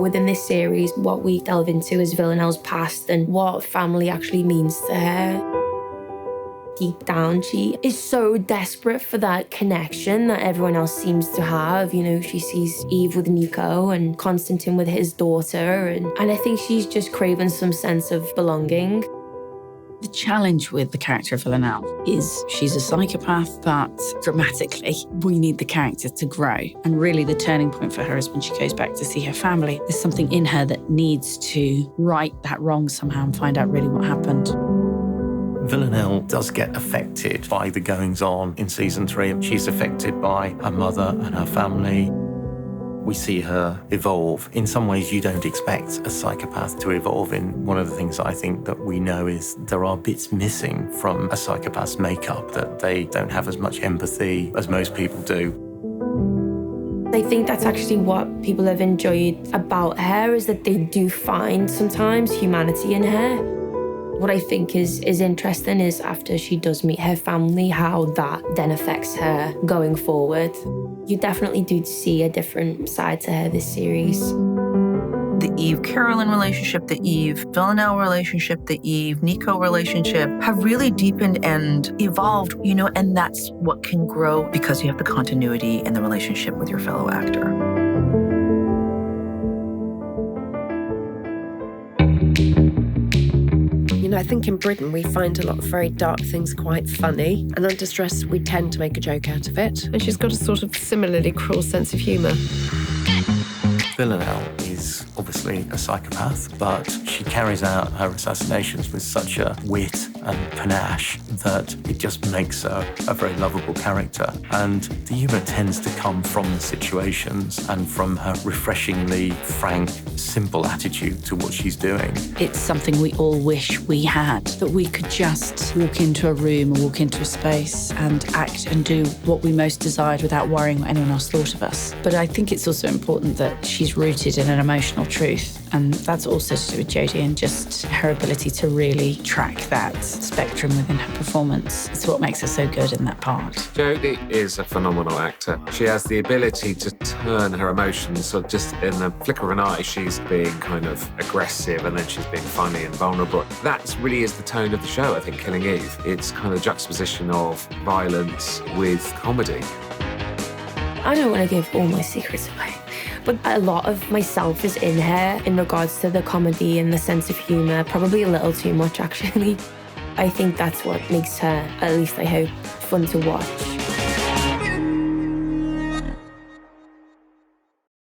Within this series, what we delve into is Villanelle's past and what family actually means to her. Deep down, she is so desperate for that connection that everyone else seems to have. You know, she sees Eve with Nico and Constantine with his daughter, and I think she's just craving some sense of belonging. The challenge with the character of Villanelle is she's a psychopath, but dramatically, we need the character to grow. And really the turning point for her is when she goes back to see her family. There's something in her that needs to right that wrong somehow and find out really what happened. Villanelle does get affected by the goings-on in season 3. She's affected by her mother and her family. We see her evolve. In some ways, you don't expect a psychopath to evolve in. One of the things I think that we know is there are bits missing from a psychopath's makeup, that they don't have as much empathy as most people do. I think that's actually what people have enjoyed about her, is that they do find sometimes humanity in her. What I think is interesting is after she does meet her family, how that then affects her going forward. You definitely do see a different side to her this series. The Eve-Carolyn relationship, the Eve-Villanelle relationship, the Eve-Nico relationship have really deepened and evolved, and that's what can grow because you have the continuity in the relationship with your fellow actor. I think in Britain we find a lot of very dark things quite funny, and under stress we tend to make a joke out of it. And she's got a sort of similarly cruel sense of humour. Villanelle is obviously a psychopath, but she carries out her assassinations with such a wit and panache that it just makes her a very lovable character. And the humour tends to come from the situations and from her refreshingly frank, simple attitude to what she's doing. It's something we all wish we had, that we could just walk into a room or walk into a space and act and do what we most desired without worrying what anyone else thought of us. But I think it's also important that she's rooted in an emotional truth, and that's also to do with Jodie and just her ability to really track that spectrum within her performance. It's what makes her so good in that part. Jodie is a phenomenal actor. She has the ability to turn her emotions, so just in the flicker of an eye, she's being kind of aggressive and then she's being funny and vulnerable. That really is the tone of the show, I think, Killing Eve. It's kind of a juxtaposition of violence with comedy. I don't want to give all my secrets away, but a lot of myself is in her in regards to the comedy and the sense of humour, probably a little too much, actually. I think that's what makes her, at least I hope, fun to watch.